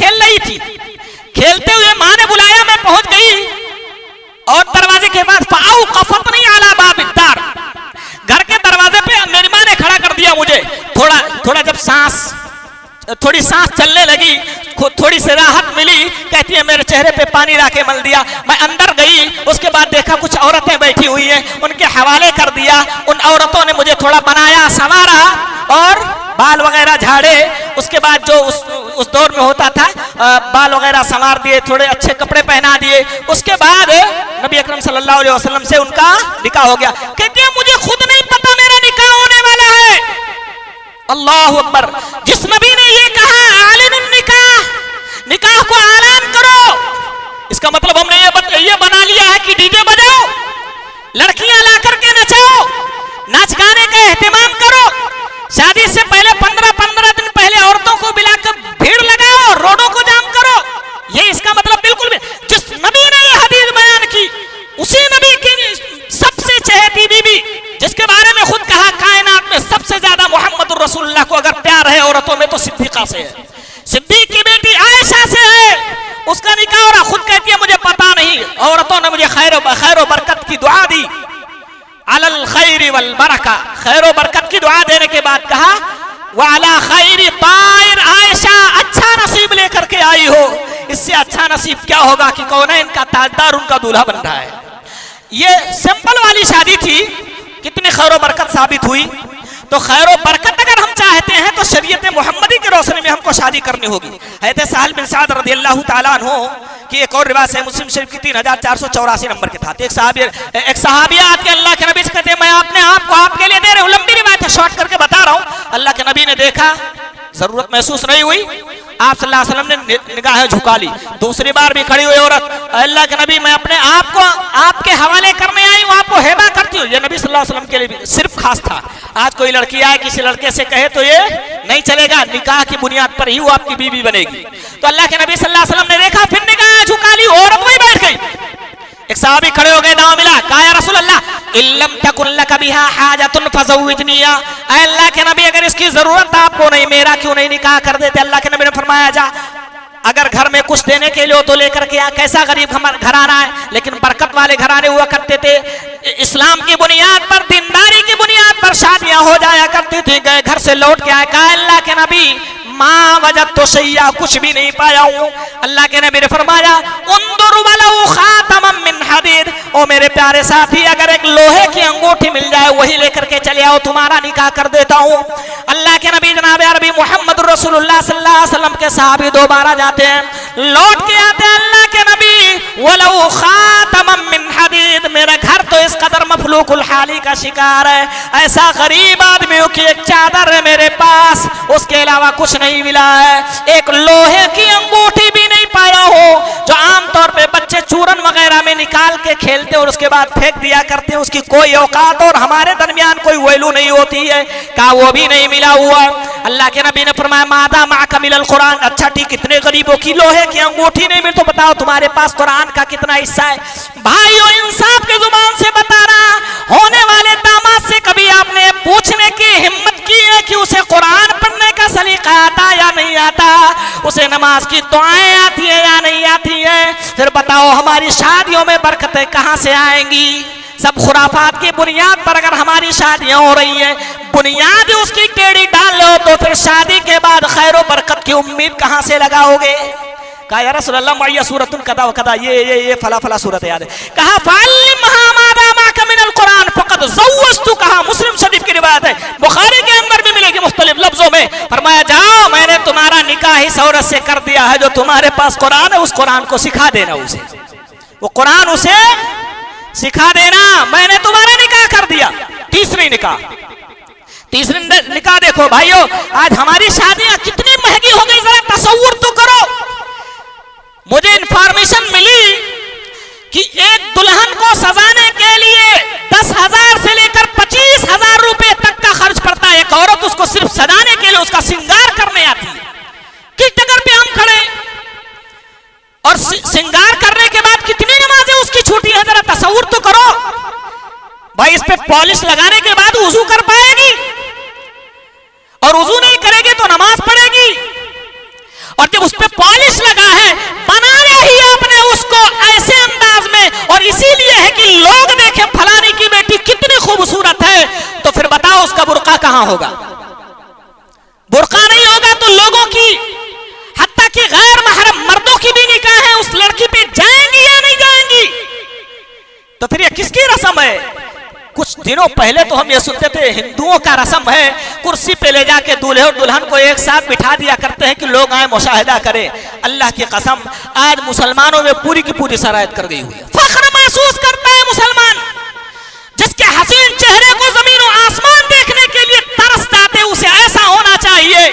थी। खेलते हुए माँ ने बुलाया, मैं पहुंच गई और दरवाजे के पास पाऊ कफतनी अला बाबिद्दार, घर के दरवाजे पे मेरी माँ ने खड़ा कर दिया मुझे। थोड़ा जब थोड़ी सांस चलने लगी, थोड़ी सी राहत मिली, कहती है मेरे चेहरे पे पानी ला के मल दिया। मैं अंदर गई, उसके बाद देखा कुछ औरतें बैठी हुई हैं, उनके हवाले कर दिया। उन औरतों ने मुझे थोड़ा बनाया, संवारा और बाल वगैरह झाड़े। उसके बाद जो उस दौर में होता था, बाल वगैरह संवार दिए, थोड़े अच्छे कपड़े पहना दिए। उसके बाद नबी अकरम सल्लल्लाहु अलैहि वसल्लम से उनका निकाह हो गया। कहती है मुझे खुद नहीं पता मेरा निकाह होने वाला है। अल्लाह अकबर। जिस नबी ने ये कहा आलिनुन निकाह को ऐलान करो, इसका मतलब हमने ये बना लिया है कि डीजे बजाओ, लड़कियां ला करके नचाओ, नाच गाने का एहतमाम करो, शादी से पहले 15 दिन पहले औरतों को बुलाकर भीड़ लगाओ, रोडों को जाम करो। ये इसका मतलब बिल्कुल भी। जिस नबी ने ये हदीस बयान की, उसी नबी की सबसे चहेती बीबी, जिसके बारे में खुद कहा कायनात में सबसे ज्यादा मोहम्मद रसूलुल्लाह को अगर प्यार है औरतों में तो सिद्दीका से है, सिद्दीक की बेटी आयशा से है। उसका निकाह और खुद कहती है मुझे पता नहीं। औरतों ने मुझे खैर व बरकत की दुआ दी, अलल खैर वल बरका, खैर व बरकत की दुआ देने के बाद कहा वाला खैर तायर, आयशा अच्छा नसीब लेकर के आई हो। इससे अच्छा नसीब क्या होगा कि कौनैन का ताजदार उनका दूल्हा बन रहा है। ये सिंपल वाली शादी थी, कितनी खैर व बरकत साबित हुई। तो खैर व बरकत अगर हम चाहते हैं तो शरीयत मुहम्मदी की रोशनी में हमको शादी करनी होगी। हज़रत साहिल बिन साद रज़ियल्लाहु ताला अन्हु की एक और रिवायत है, मुस्लिम शरीफ की 3484 नंबर के था। एक सहाबिया आके अल्लाह के नबी से कहते हैं मैं अपने आप को आपके लिए दे रही हूँ। लंबी रिवायत है, शॉर्ट करके बता रहा हूँ। अल्लाह के नबी ने देखा, जरूरत महसूस नहीं हुई, आप सल्लल्लाहु अलैहि वसल्लम ने निगाहें झुका ली। दूसरी बार भी खड़ी हुई औरत, अल्लाह के नबी मैं अपने आप को आपके हवाले करने आई हूँ, आपको हेबा करती हूँ। ये नबी सल्लल्लाहु अलैहि वसल्लम के लिए भी सिर्फ खास था। आज कोई लड़की आए किसी लड़के से कहे तो ये नहीं चलेगा, निकाह की बुनियाद पर ही वो आपकी बीवी बनेगी। तो अल्लाह के नबी सल्लल्लाहु अलैहि वसल्लम ने देखा, फिर निगाहें झुका ली, औरत वही बैठ गई। एक सहाबी खड़े हो गए, दाव मिला, कहा या रसूल अल्लाह इल्लम तकुन लक बिहा हाजतुन फज़व्विजनिया, अल्लाह के नबी अगर इसकी जरूरत आपको नहीं, मेरा क्यों नहीं निकाह कर देते। अल्लाह के नबी ने फरमाया जा, अगर घर में कुछ देने के लिए हो तो लेकर के आ। कैसा गरीब घराना है, लेकिन बरकत वाले घराने हुआ करते थे। इस्लाम की बुनियाद पर, दीनदारी की बुनियाद पर शादियां हो जाया करती थी। गए घर से लौट के आए, कहा अल्लाह के नबी माँ वजद तो सैया, कुछ भी नहीं पाया हूँ। अल्लाह के नबी ने फरमाया उन्दुर वलौ खातमम मिन हदीद, ओ मेरे प्यारे साथी अगर एक लोहे की अंगूठी मिल जाए वही लेकर के चले आओ, तुम्हारा निकाह कर देता हूँ। अल्लाह के नबी जनाब अरबी मोहम्मद रसूलुल्लाह सल्लल्लाहु अलैहि वसल्लम के सहाबी दोबारा जाते हैं, लौट के आते हैं, अल्लाह के नबी वलौ खातमम मिन हदीद, मेरा घर तो इस कदर मफलूकुल हाली का शिकार है, ऐसा गरीब आदमियों की एक चादर है मेरे पास, उसके अलावा कुछ नहीं मिला है। एक लोहे की अंगूठी भी नहीं पाया हो, जो आमतौर पे बच्चे चूरन वगैरह में निकाल के खेलते और उसके बाद फेंक दिया करते हैं, उसकी कोई औकात और हमारे दरमियान कोई वैल्यू नहीं होती है, कहा वो भी नहीं मिला हुआ। अल्लाह के नबी ने फरमाया मादा माका मिलल कुरान, अच्छा ठीक, इतने गरीबों की लोहे की अंगूठी नहीं मिली तो बताओ तुम्हारे पास कुरान का कितना हिस्सा है। भाइयों इंसाफ की जुबान से बता रहा, होने वाले दामाद से कभी आपने पूछने की हिम्मत की है कि उसे कुरान पढ़ने का सलीका आता या नहीं आता, उसे नमाज की दुआएं आती है या नहीं आती है? फिर बताओ हमारी शादियों में बरकतें कहां से आएंगी? सब खुराफात की बुनियाद पर अगर हमारी शादियां हो रही हैं, बुनियाद उसकी टेढ़ी डाल लो तो फिर शादी के बाद खैर व बरकत की उम्मीद कहां से लगाओगे? कहा या रसूल अल्लाह माया सूरतुन कदा व कदा, ये फला फला सूरत याद है। कहा फअल्लिमहा मादा माका मिनल कुरान फक़द ज़व्वजतु, कहा मुस्लिम शरीफ की रिवायत है, बुखारी के अंदर भी मिलेगी मुख्तलिफ लफ्जों में। फरमाया जाओ मैंने तुम्हारा निकाह इस औरत से कर दिया है, जो तुम्हारे पास कुरान है उस कुरान को सिखा देना, उसे वो कुरान उसे सिखा देना, मैंने तुम्हारा निकाह कर दिया। तीसरी निकाह देखो भाइयों, आज हमारी शादियां कितनी महंगी हो गई, जरा तसव्वुर तो करो। मुझे इंफॉर्मेशन मिली कि एक दुल्हन को सजाने के लिए 10,000 से लेकर 25,000 रुपए तक का खर्च पड़ता है। एक औरत उसको सिर्फ सजाने के लिए उसका श्रृंगार करने आती है। किस जगह पे हम खड़े और श्रृंगार करने के बाद कितनी नमाजें उसकी छूटी है, जरा तसव्वुर तो करो भाई। इस पे पॉलिश लगाने के बाद वुजू कर पाएगी, और वुजू नहीं करेगी तो नमाज पढ़ेगी, और जब उस पे पॉलिश लगा है कहां होगा? बुर्का नहीं होगा तो लोगों की, हत्ता कि गैर महरम मर्दों की भी निकाहें उस लड़की पे जाएंगी या नहीं जाएंगी? तो फिर ये किसकी रस्म है? कुछ दिनों पहले तो हम ये सुनते थे हिंदुओं का रस्म है, कुर्सी पे ले जाके दूल्हे और दुल्हन को एक साथ बिठा दिया करते हैं कि लोग आए मुशाहिदा करें। अल्लाह की कसम आज मुसलमानों में पूरी की पूरी शरायत कर गई हुई है। फख्र महसूस करता है मुसलमान, जिसके हसीन चेहरे को जमीन और आसमान देखने के लिए तरस जाते, उसे ऐसा होना चाहिए।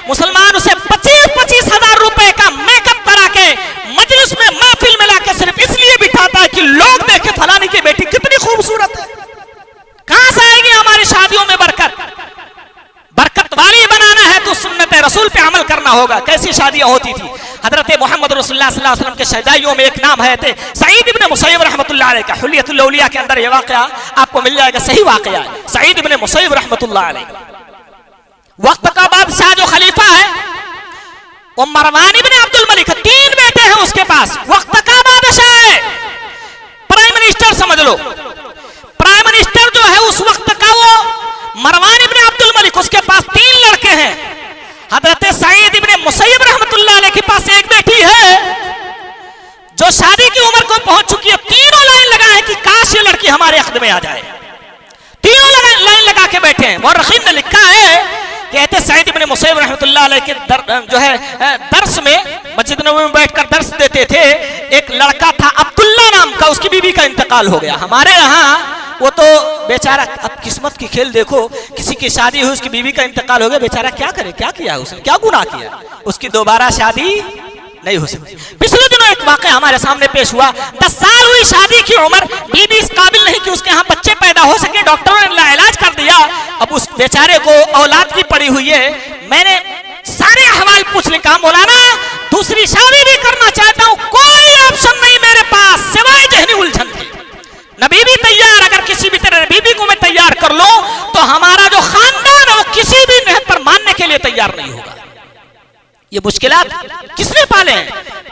मुसलमान उसे 25-25 हजार रुपए का मेकअप करा के मजलिस में महफिल में लाके सिर्फ इसलिए बिठाता है कि लोग देखे फलानी की बेटी कितनी खूबसूरत है। कहां से आएगी हमारी शादियों में बरकत? बरकत वाली बनाना है तो सुन्नत रसूल पे अमल करना होगा। कैसी शादियां होती थी? हजरत मोहम्मद रसूलुल्लाह सल्लल्लाहु अलैहि वसल्लम के शहदाइयों में एक नाम है थे सईद इब्न मुसय्यब रहमतुल्लाह अलैह का। हुलियतुल औलिया के अंदर यह वाकया आपको मिल जाएगा, सही वाकया है। सईद इब्न मुसय्यब रहमतुल्लाह अलैह वक्त का बादशाह जो खलीफा है वो मरवान इब्न अब्दुल मलिक, 3 बेटे हैं उसके पास। वक्त का बादशाह है, प्राइम मिनिस्टर समझ लो। प्राइम मिनिस्टर जो है उस वक्त का वो मरवान इब्न अब्दुल मलिक, उसके पास 3 लड़के हैं। हजरत सईद इब्न मुसय्यब रहमतुल्लाह अलैह के पास एक बेटी है जो शादी की उम्र को पहुंच चुकी है। तीनों लाइन लगाए कि काश ये लड़की हमारे अख्द में आ जाए। तीनों लाइन लगा के बैठे हैं। मुर्रखीन ने लिखा है, कहते सईद इब्न मुसय्यब रहमतुल्लाह अलैह के जो है दर्स में मस्जिद नबवी में बैठकर दर्स देते थे। एक लड़का था अब्दुल्ला नाम का, उसकी बीवी का इंतकाल हो गया। हमारे यहाँ वो तो बेचारा, अब किस्मत की खेल देखो, किसी की शादी हुई उसकी बीवी का इंतकाल हो गया, बेचारा क्या करे, क्या किया उसने, क्या गुनाह किया, उसकी दोबारा शादी नहीं हो सकती। पिछले दिनों एक वाकया हमारे सामने पेश हुआ। 10 साल हुई शादी की उम्र, बीवी इस काबिल नहीं कि उसके यहाँ बच्चे पैदा हो सके, डॉक्टरों ने इलाज कर दिया, अब उस बेचारे को औलाद की पड़ी हुई है। मैंने सारे अहवाल पूछ ले, कहा मौलाना दूसरी शादी भी करना चाहता हूँ, कोई ऑप्शन नहीं मेरे पास सिवाय जहनी उलझन की। न बीवी तैयार, अगर किसी भी तरह बीवी को मैं तैयार कर लो तो हमारा जो खानदान है वो किसी भी नेहत पर मानने के लिए तैयार नहीं होगा। ये मुश्किलात किसने पाले हैं?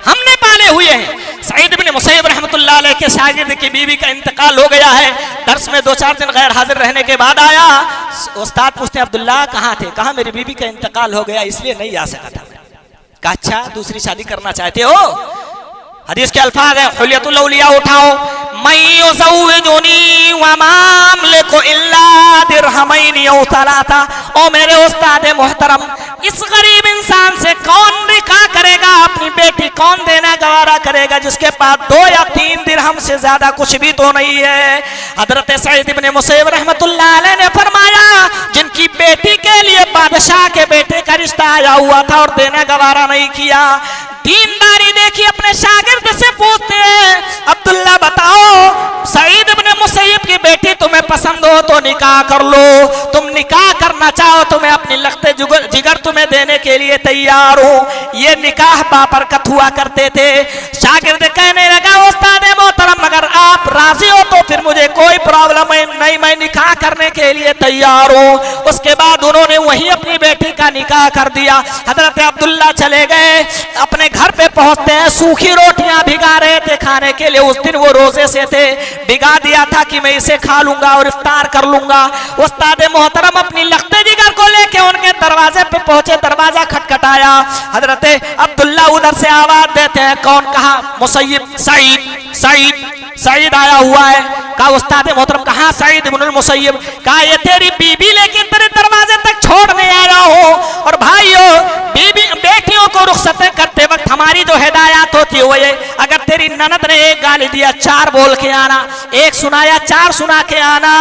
हमने पाले हुए हैं। सईद इब्न मुसय्यब रहमतुल्लाह अलैह के शागिर्द की बीवी का इंतकाल हो गया है। दर्स में 2-4 दिन गैर हाजिर रहने के बाद आया, उस्ताद पूछते हैं अब्दुल्ला कहाँ थे? कहा मेरी बीवी का इंतकाल हो गया इसलिए नहीं आ सका था। कहा अच्छा दूसरी शादी करना चाहते हो? हदीस के अल्फाज है, हुलियतुल औलिया उठाओ, ओ मेरे उस्ताद मोहतरम, इस गरीब इंसान से कौन निकाह करेगा? अपनी बेटी कौन देना गवारा करेगा जिसके पास 2 या 3 दिरहम से ज्यादा कुछ भी तो नहीं है? हजरत सईद इब्न मुसय्यब रहमतुल्लाह अलैह ने फरमाया, जिनकी बेटी के लिए बादशाह के बेटे का रिश्ता आया हुआ था और देना गवारा नहीं किया, दीनदारी देखिए अपने शागिर्द से पूछते हैं, अब्दुल्ला बताओ सईद इब्न मुसय्यब की बेटी तुम्हें पसंद हो तो निकाह कर लो, तुम निकाह करना चाहो तो मैं अपनी लख्ते जिगर तुम्हें देने के लिए तैयार हूँ। ये निकाह बाबरकत हुआ करते थे। शागिर्द कहने लगा उस्ताद मोहतरम अगर आप राजी हो तो फिर मुझे कोई प्रॉब्लम नहीं, मैं निकाह करने के लिए तैयार हूँ। उसके बाद उन्होंने वही अपनी बेटी का निकाह कर दिया। हजरत अब्दुल्ला चले गए, अपने घर पे पहुंचते हैं, सूखी रोटियां भिगा रहे थे खाने के लिए। उस दिन वो रोजे से थे, भिगा दिया था कि मैं इसे खा लूंगा और इफ्तार कर लूंगा। उस्ताद मोहतरम अपनी लख्ते जिगर को लेके उनके दरवाजे पे पहुंचे, दरवाजा खटखटाया। हजरत अब्दुल्ला उधर से आवाज देते हैं, कौन? कहा मुसय्यब, सईद सईद सईद आया हुआ है। कहा उस्ताद मोहतरम कहाँ सईद इब्नुल मुसय्यब? कहा ये तेरी बीबी लेकिन तेरे दरवाजे तक छोड़ने आया हूँ। और भाइयों बीबी बेटियों को रुखसत करते वक्त हमारी जो हिदायत होती है वो ये, अगर तेरी ननद ने एक गाली दिया 4 बोल के आना, एक सुनाया 4 सुना के आना,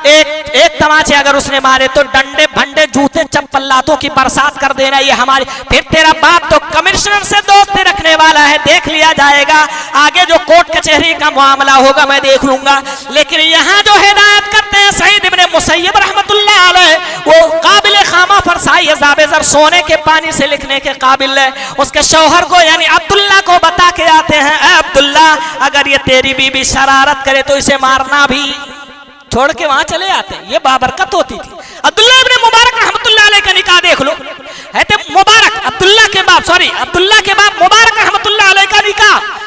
एक तमाचे अगर उसने मारे तो डंडे भंडे जूते चप्पल लातों की बरसात कर देना। ये हमारी, फिर तेरा बाप तो कमिश्नर से दोस्ती रखने वाला है, देख लिया जाएगा, आगे जो कोर्ट कचहरी का मामला होगा मैं देख लूंगा। लेकिन यहाँ जो हिदायत करते हैं सईद इब्न मुसय्यब रहमतुल्लाह अलैह, वो काबिल खामा फरसाई ज़ाबेज़र सोने के पानी से लिखने के काबिल है। उसके शौहर को यानी अब्दुल्ला को बता के आते हैं, अब्दुल्ला अगर ये तेरी बीबी शरारत करे तो इसे मारना भी, छोड़ के वहां चले आते हैं। ये बाबरकत होती थी। अब्दुल्ला इब्न मुबारक रहमतुल्लाह अलैह का निकाह देख लो, है मुबारक अब्दुल्ला के बाप मुबारक रहमतुल्लाह अलैह का निकाह।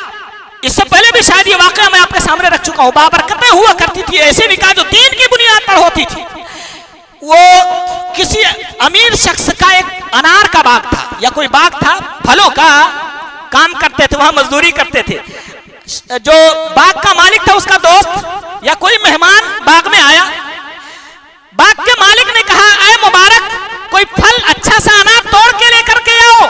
इससे पहले भी शायद ये वाकया मैं आपके सामने रख चुका हूं। बाबरकतें हुआ करती थी, ऐसे निकाह जो दीन की बुनियाद पर होती थी। वो किसी अमीर शख्स का एक अनार का बाग था या कोई बाग था, फलों का काम करते थे, वहां मजदूरी करते थे। जो बाग का मालिक था उसका दोस्त या कोई मेहमान बाग में आया, बाग के मालिक ने कहा, ऐ मुबारक, कोई फल अच्छा सा अनार तोड़ के लेकर के आओ।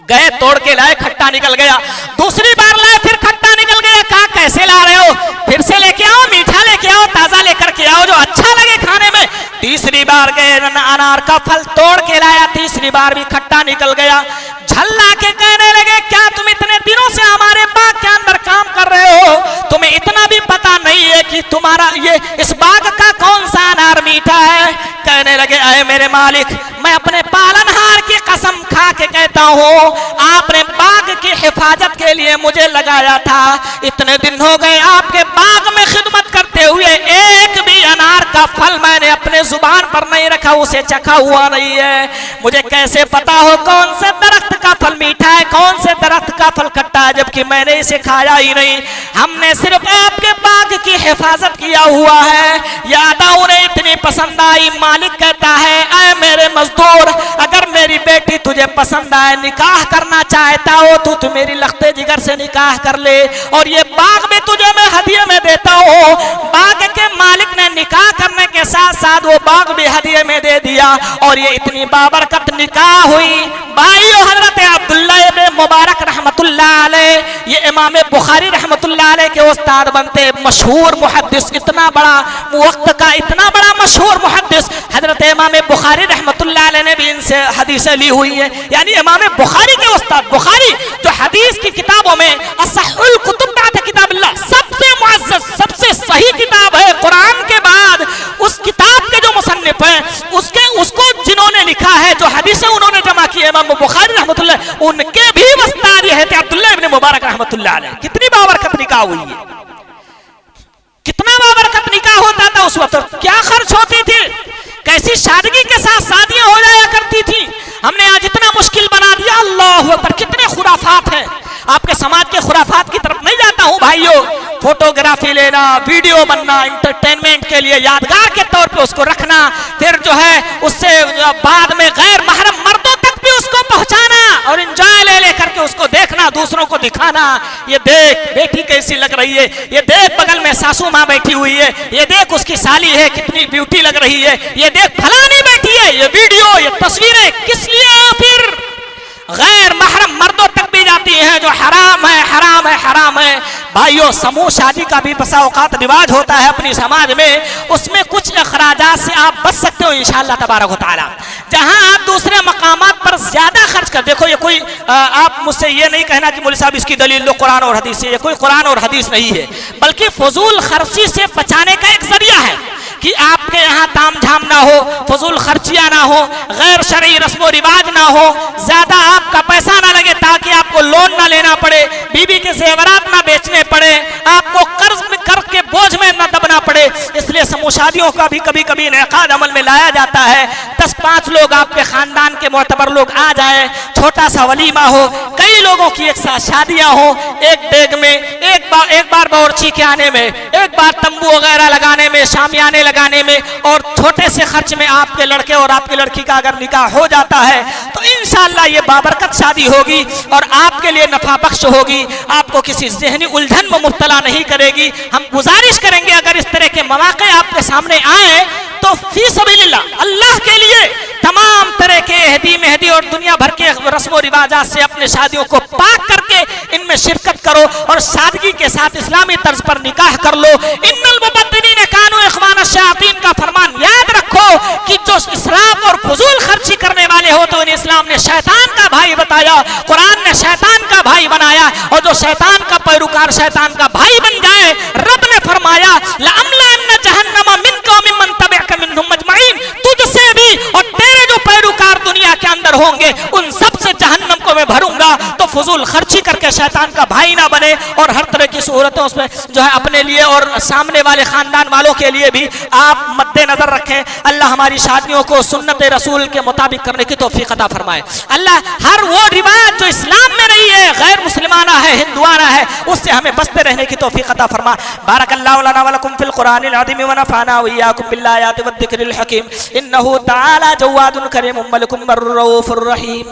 गए, तोड़ के लाए, खट्टा निकल गया। दूसरी बार लाए, फिर खट्टा निकल गया। कहा कैसे ला रहे हो? फिर से लेके आओ, मीठा लेके आओ, ताजा लेकर के आओ, जो अच्छा लगे खाने में। तीसरी बार गए, अनार का फल तोड़ के लाया, तीसरी बार भी खट्टा निकल गया। झल्ला के कहने लगे, क्या तुम इतने दिनों से हमारे बाग के अंदर काम कर रहे हो, तुम्हें इतना भी पता नहीं है कि तुम्हारा ये इस बाग का कौन सा अनार मीठा है? कहने लगे, अरे मेरे मालिक, मैं अपने पालनहार की कसम खा के कहता हूँ, आपने बाग की हिफाजत के लिए मुझे लगाया था, इतने दिन हो गए आपके बाग में खिदमत करते हुए, एक भी अनार का फल मैंने अपने जुबान पर नहीं रखा, उसे चखा हुआ नहीं है। मुझे कैसे पता हो कौन से दरख्त का फल मीठा है, कौन से दरख्त का फल खट्टा है, जबकि मैंने इसे खाया ही नहीं। हमने सिर्फ आपके बाग की हिफाजत किया हुआ है। यादा उन्हें इतनी पसंद आई। मालिक कहता है, ऐ मेरे मजदूर, अगर मेरी बेटी तुझे पसंद आए, निकाह करना चाहता हो तो मेरी लख्ते जिगर से निकाह कर ले, और ये बाग भी तुझे मैं हदिये में देता हूँ। बाग के मालिक ने निकाह करने के साथ साथ वो बाग भी हदिये में दे दिया, और ये इतनी बाबरकत निकाह हुई। भाइयों, हजरत अब्दुल्ला इब्न मुबारक रहमतुल्लाह अलैह, ये इमाम बुखारी रहमतुल्लाह अलैह के उस्ताद बनते, मशहूर मुहद्दिस, इतना बड़ा वक्त का इतना बड़ा मशहूर मुहद्दिस हजरत इमाम बुखारी रहमतुल्लाह अलैह ने भी इनसे हदीसें ली हुई है। यानी इमाम बुखारी के उस्ताद, बुखारी जो हदीस की किताबों में असहुल कुतुब बाद किताबुल्लाह, सबसे मुअज़्ज़ज़, सबसे सही किताब है कुरान के बाद, उस किताब के जो मुसन्निफ है, उसको जिन्होंने लिखा है, जो हदीसें उन्होंने जमा की है, इमाम बुखारी रहमतुल्लाह, उनके भी उस्ताद ये थे अब्दुल्लाह इब्न मुबारक रहमतुल्लाह अलैह। कितनी बाबरकत निकाह हुई है, कितना बाबरकत निकाह होता था उस वक्त, क्या खर्च होती थी, कैसी सादगी के साथ शादियां हो जाया करती थी। हमने आज इतना मुश्किल बना दिया, अल्लाह अकबर, कितने खुराफात हैं। आपके समाज के खुराफात की तरफ नहीं जाता हूं भाइयों। फोटोग्राफी लेना, वीडियो बनना, इंटरटेनमेंट के लिए यादगार के तौर पे उसको रखना, फिर जो है उससे बाद में गैर महरम मर्दों तक भी उसको पहुंचाना और एंजॉय ले लेकर के उसको देखना, दूसरों को दिखाना। ये देख बेटी कैसी लग रही है, ये देख बगल में सासू माँ बैठी हुई है, ये देख उसकी साली है कितनी ब्यूटी लग रही है, ये देख फलानी बैठी है, ये वीडियो, ये तस्वीरें किस लिए फिर गैर महरम मर्दों तक भी जाती हैं, जो हराम है, हराम है, हराम है। भाइयों, समूह शादी का भी बसा औकात रिवाज होता है अपनी समाज में, उसमें कुछ अखराजात से आप बच सकते हो इंशाअल्लाह तबारक व तआला। जहां आप दूसरे मकामात पर ज्यादा खर्च कर, देखो ये कोई आप मुझसे ये नहीं कहना कि मौलवी साहब इसकी दलील लो कुरान और हदीस से, ये कोई कुरान और हदीस नहीं है, बल्कि फजूल खर्ची से बचाने का एक जरिया है कि आपके यहाँ ताम झाम ना हो, फजूल खर्चियाँ ना हो, गैर शरई रस्म रिवाज ना हो, ज्यादा आपका पैसा ना लगे ताकि आपको लोन ना लेना पड़े, बीबी के जेवरात ना बेचने पड़े, आपको कर्ज के बोझ में ना दबना पड़े। इसलिए समूह शादियों का भी कभी कभी इनेकाद अमल में लाया जाता है। 10-5 लोग आपके खानदान के मोतबर लोग आ जाए, छोटा सा वलीमा हो, कई लोगों की एक साथ शादियां हो, एक डेग में, एक बार बावर्ची के आने में, एक बार तंबू वगैरह लगाने में, शामियाने लगाने में, और छोटे से खर्च में आपके लड़के और आपकी लड़की का अगर निकाह हो जाता है तो इंशाअल्लाह ये बाबरकत शादी होगी और आपके लिए नफा बख्श होगी, आपको किसी ज़हनी उलझन में मुब्तला नहीं करेगी। हम गुजारिश करेंगे अगर इस तरह के मौके आपके सामने आए तो फी सबीलिल्लाह, अल्लाह के लिए तमाम तरह के अहदी मेहदी और दुनिया भर के रस्म व रिवाजात से अपने शादियों को पाक करके इनमें शिरकत करो और सादगी के साथ इस्लामी तर्ज पर निकाह कर लो। इन्नल मुबद्दिलीन कानू इख्वान अश-शयातीन का फरमान याद रखो कि जो इसराफ और फजूल खर्ची करने वाले हो तो इन्हें इस्लाम ने शैतान का भाई बताया, कुरान ने शैतान का भाई बनाया, और जो शैतान का पैरोकार शैतान का भाई बन जाए, रब ने फरमाया लअमलअन्ना जहन्नम मिनका व मिम्मन तबिअका मिनहुम अजमईन, तुझसे भी और तेरे जो पैरोकार दुनिया के अंदर होंगे उन सब से जहन्नम को मैं भरूंगा। तो फजूल खर्ची करके शैतान का भाई ना बने और हर तरह की सूरतें उसमें जो है अपने लिए और सामने वाले खानदान वालों के लिए भी आप मद्देनजर रखें। अल्लाह हमारी शादियों को सुन्नत रसूल के मुताबिक करने की तौफीक अता फरमाए। अल्लाह हर वो रिवाज जो इस्लाम में नहीं है, गैर मुस्लिमाना है, हिंदुआना है, उससे हमें बचते रहने की तौफीक अता फरमा। बारकल्लाहु लना व लकुम फिल कुरानिल अज़ीम व नफ़अना व इय्याकुम बिल आयाति वद दिक्रिल हकीम इन्नहु तआला जवादुन करीमुम मलिकुम रऊफुर रहीम।